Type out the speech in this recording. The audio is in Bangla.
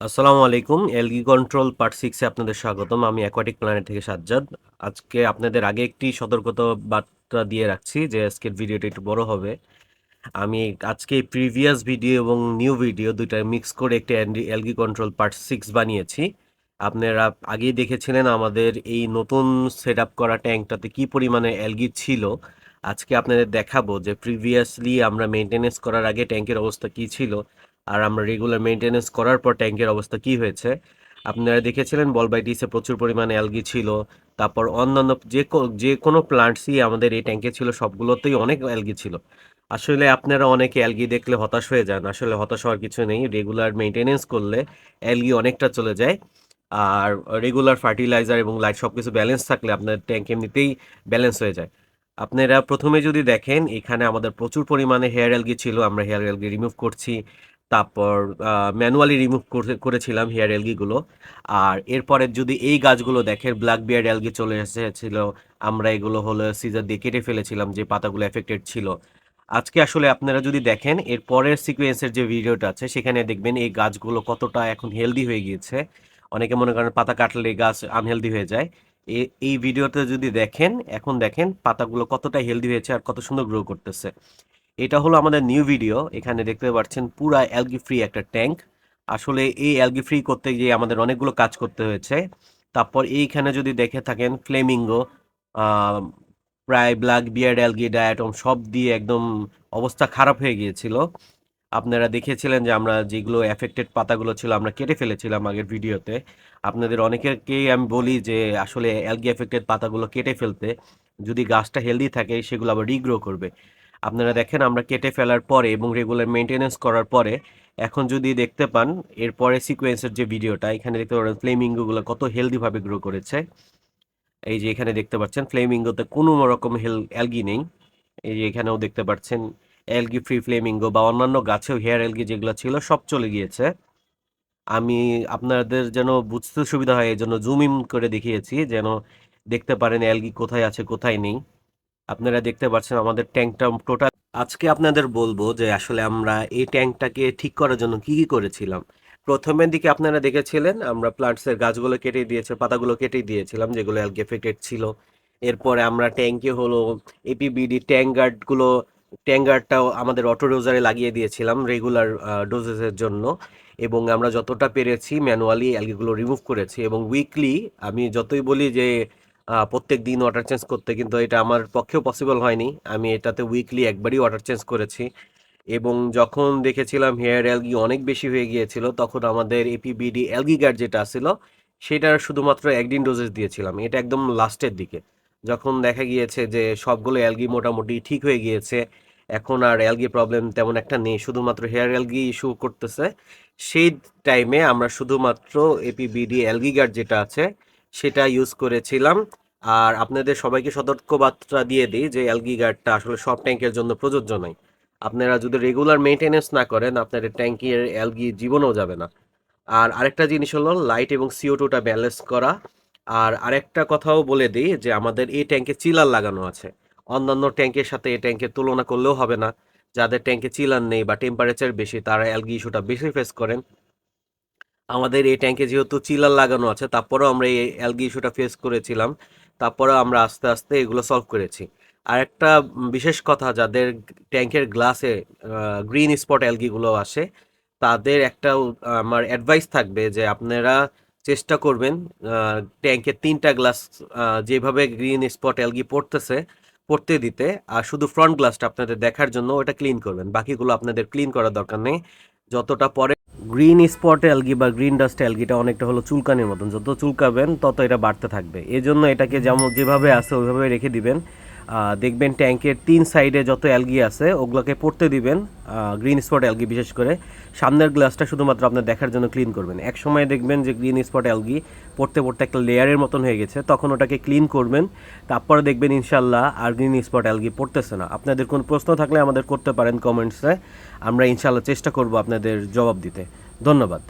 আসসালামু আলাইকুম। এলগি কন্ট্রোল পার্ট 6 এ আপনাদের স্বাগতম। আমি অ্যাকোয়াটিক প্ল্যানেট থেকে সাজ্জাদ। আজকে আপনাদের আগে একটি সতর্কতা বার্তা দিয়ে রাখছি যে আজকের ভিডিওটা একটু বড় হবে। আমি আজকে প্রিভিয়াস ভিডিও এবং নিউ ভিডিও ২ টা মিক্স করে একটি এলগি কন্ট্রোল পার্ট 6 বানিয়েছি। আপনারা আগেই দেখেছিলেন আমাদের এই নতুন সেটআপ করা ট্যাঙ্কটাতে কি পরিমাণে এলগি ছিল। আজকে আপনাদের দেখাবো যে প্রিভিয়াসলি আমরা মেইনটেন্যান্স করার আগে ট্যাঙ্কের অবস্থা কি ছিল। আর আমরা রেগুলার মেইনটেন্যান্স করার পর ট্যাঙ্কের অবস্থা কি হয়েছে। আপনারা দেখেছিলেন বলবাইটিসে প্রচুর পরিমাণে অ্যালগি ছিল। তারপর অন্যান্য যে কোনো প্লান্টসই আমাদের এই ট্যাঙ্কে ছিল, সবগুলোতেই অনেক অ্যালগি ছিল। আসলে আপনারা অনেকে অ্যালগি দেখলে হতাশ হয়ে যান। আসলে হতাশ হওয়ার কিছু নেই। রেগুলার মেইনটেন্যান্স করলে অ্যালগি অনেকটা চলে যায়। আর রেগুলার ফার্টিলাইজার এবং লাইট সবকিছু ব্যালেন্স থাকলে আপনার ট্যাঙ্ক এমনিতেই ব্যালেন্স হয়ে যায়। আপনারা প্রথমে যদি দেখেন এখানে আমাদের প্রচুর পরিমাণে হেয়ার অ্যালগি ছিল। আমরা হেয়ার অ্যালগি রিমুভ করছি। তারপর ম্যানুয়ালি রিমুভ করেছিলাম হেয়ার অ্যালগিগুলো। আর এরপরে যদি এই গাছগুলো দেখেন ব্ল্যাক বিয়ার্ড অ্যালগি চলে এসেছিল। আমরা এগুলো হলো সিজার দিয়ে কেটে ফেলেছিলাম যে পাতাগুলো এফেক্টেড ছিল। আজকে আসলে আপনারা যদি দেখেন এর পরের সিকোয়েন্সের যে ভিডিওটা আছে সেখানে দেখবেন এই গাছগুলো কতটা এখন হেলদি হয়ে গিয়েছে। অনেকে মনে করেন পাতা কাটলে গাছ আনহেলদি হয়ে যায়। এই ভিডিওতে যদি দেখেন, এখন দেখেন পাতাগুলো কতটা হেলদি হয়েছে আর কত সুন্দর গ্রো করতেছে। এটা হলো আমাদের নিউ ভিডিও। এখানে দেখতে পাচ্ছেন পুরা অ্যালগি ফ্রি একটা ট্যাঙ্ক। আসলে এই অ্যালগি ফ্রি করতে গিয়ে আমাদের অনেকগুলো কাজ করতে হয়েছে। তারপর এইখানে যদি দেখে থাকেন ফ্লেমিঙ্গো, প্রায় ব্ল্যাক বিয়ার্ড অ্যালগি ডায়াটম সব দিয়ে একদম অবস্থা খারাপ হয়ে গিয়েছিল। আপনারা দেখেছিলেন যে আমরা যেগুলো এফেক্টেড পাতাগুলো ছিল আমরা কেটে ফেলেছিলাম আগের ভিডিওতে। আপনাদের অনেকেরকেই আমি বলি যে আসলে অ্যালগি এফেক্টেড পাতাগুলো কেটে ফেলতে, যদি গাছটা হেলদি থাকে সেগুলো আবার রিগ্রো করবে। আপনারা দেখেন আমরা কেটে ফেলার পরে এবং রেগুলার মেনটেনেন্স করার পরে এখন যদি দেখতে পান এরপরে সিকোয়েন্সের যে ভিডিওটা, এখানে দেখতে পারেন ফ্লেমিঙ্গোগুলো কত হেলদিভাবে গ্রো করেছে। এই যে এখানে দেখতে পাচ্ছেন ফ্লেমিঙ্গোতে কোনো রকম অ্যালগি নেই। এই যে এখানেও দেখতে পাচ্ছেন অ্যালগি ফ্রি ফ্লেমিঙ্গো বা অন্যান্য গাছেও হেয়ার অ্যালগি যেগুলো ছিল সব চলে গিয়েছে। আমি আপনাদের যেন বুঝতে সুবিধা হয় এই জন্য জুম ইন করে দেখিয়েছি, যেন দেখতে পারেন অ্যালগি কোথায় আছে কোথায় নেই। আপনারা দেখতে পাচ্ছেন আমাদের ট্যাঙ্কটা টোটাল। আজকে আপনাদের বলবো যে আসলে আমরা এই ট্যাঙ্কটাকে ঠিক করার জন্য কি কি করেছিলাম। প্রথমের দিকে আপনারা দেখেছিলেন আমরা প্লান্টসের গাছগুলো কেটে দিয়েছে, পাতাগুলো কেটে দিয়েছিলাম যেগুলো অ্যালগি এফেক্টেড ছিল। এরপরে আমরা ট্যাঙ্কে হলো এপিবিডি ট্যাঙ্ক গার্ডটাও আমাদের অটো ডোজারে লাগিয়ে দিয়েছিলাম রেগুলার ডোজেসের জন্য। এবং আমরা যতটা পেরেছি ম্যানুয়ালি অ্যালগিগুলো রিমুভ করেছি এবং উইকলি, আমি যতই বলি যে প্রত্যেক দিন ওয়াটার চেঞ্জ করতে, কিন্তু এটা আমার পক্ষেও পসিবল হয়নি। আমি এটাতে উইকলি একবারই ওয়াটার চেঞ্জ করেছি। এবং যখন দেখেছিলাম হেয়ার অ্যালগি অনেক বেশি হয়ে গিয়েছিল তখন আমাদের এপিবিডি অ্যালগি গার্ড যেটা ছিল সেটার শুধুমাত্র একদিন ডোজেস দিয়েছিলাম। এটা একদম লাস্টের দিকে যখন দেখা গিয়েছে যে সবগুলো অ্যালগি মোটামুটি ঠিক হয়ে গিয়েছে, এখন আর অ্যালগি প্রবলেম তেমন একটা নেই, শুধুমাত্র হেয়ার অ্যালগি ইস্যু করতেছে, সেই টাইমে আমরা শুধুমাত্র এপিবিডি অ্যালগি গার্ড যেটা আছে সেটা ইউজ করেছিলাম। আর আপনাদের সবাইকে সতর্কবার্তা দিয়ে দিই যে অ্যালগি গার্ডটা আসলে সব ট্যাঙ্কের জন্য প্রযোজ্য নয়। আপনারা যদি রেগুলার মেনটেনেন্স না করেন আপনাদের ট্যাঙ্কের অ্যালগি জীবনেও যাবে না। আর আরেকটা জিনিস হলো লাইট এবং CO2টা ব্যালেন্স করা। আর আরেকটা কথাও বলে দিই যে আমাদের এই ট্যাঙ্কে চিলার লাগানো আছে। অন্যান্য ট্যাঙ্কের সাথে এই ট্যাঙ্কের তুলনা করলেও হবে না। যাদের ট্যাঙ্কে চিলার নেই বা টেম্পারেচার বেশি তারা অ্যালগি ইস্যুটা বেশি ফেস করেন। আমাদের এই ট্যাঙ্কে যেহেতু চিলার লাগানো আছে তারপরেও আমরা এই অ্যালগি ইস্যুটা ফেস করেছিলাম। তারপরেও আমরা আস্তে আস্তে এগুলো সলভ করেছি। আর একটা বিশেষ কথা, যাদের ট্যাঙ্কের গ্লাসে গ্রিন স্পট অ্যালগিগুলো আসে তাদের একটা আমার অ্যাডভাইস থাকবে যে আপনারা চেষ্টা করবেন ট্যাঙ্কের 3টা গ্লাস যেভাবে গ্রিন স্পট অ্যালগি পড়তে দিতে, আর শুধু ফ্রন্ট গ্লাসটা আপনাদের দেখার জন্য ওটা ক্লিন করবেন, বাকিগুলো আপনাদের ক্লিন করার দরকার নেই। যতটা পরে গ্রিন স্পট অ্যালগি বা গ্রিন ডাস্ট অ্যালগিটা অনেকটা হলো চুলকানির মতন, যত চুলকাবেন তত এটা বাড়তে থাকবে। এই জন্য এটাকে যেমন যেভাবে আছে ওইভাবে রেখে দিবেন। দেখবেন ট্যাঙ্কের 3 সাইডে যত অ্যালগি আছে ওগুলোকে পড়তে দিবেন, গ্রিন স্পট অ্যালগি বিশেষ করে। সামনের গ্লাসটা শুধুমাত্র আপনার দেখার জন্য ক্লিন করবেন। এক সময় দেখবেন যে গ্রিন স্পট অ্যালগি পড়তে পড়তে একটা লেয়ারের মতন হয়ে গেছে, তখন ওটাকে ক্লিন করবেন। তারপরে দেখবেন ইনশাল্লাহ আর গ্রিন স্পট অ্যালগি পড়তেছে না। আপনাদের কোনো প্রশ্ন থাকলে আমাদের করতে পারেন কমেন্টসে, আমরা ইনশাল্লাহ চেষ্টা করব আপনাদের জবাব দিতে। ধন্যবাদ।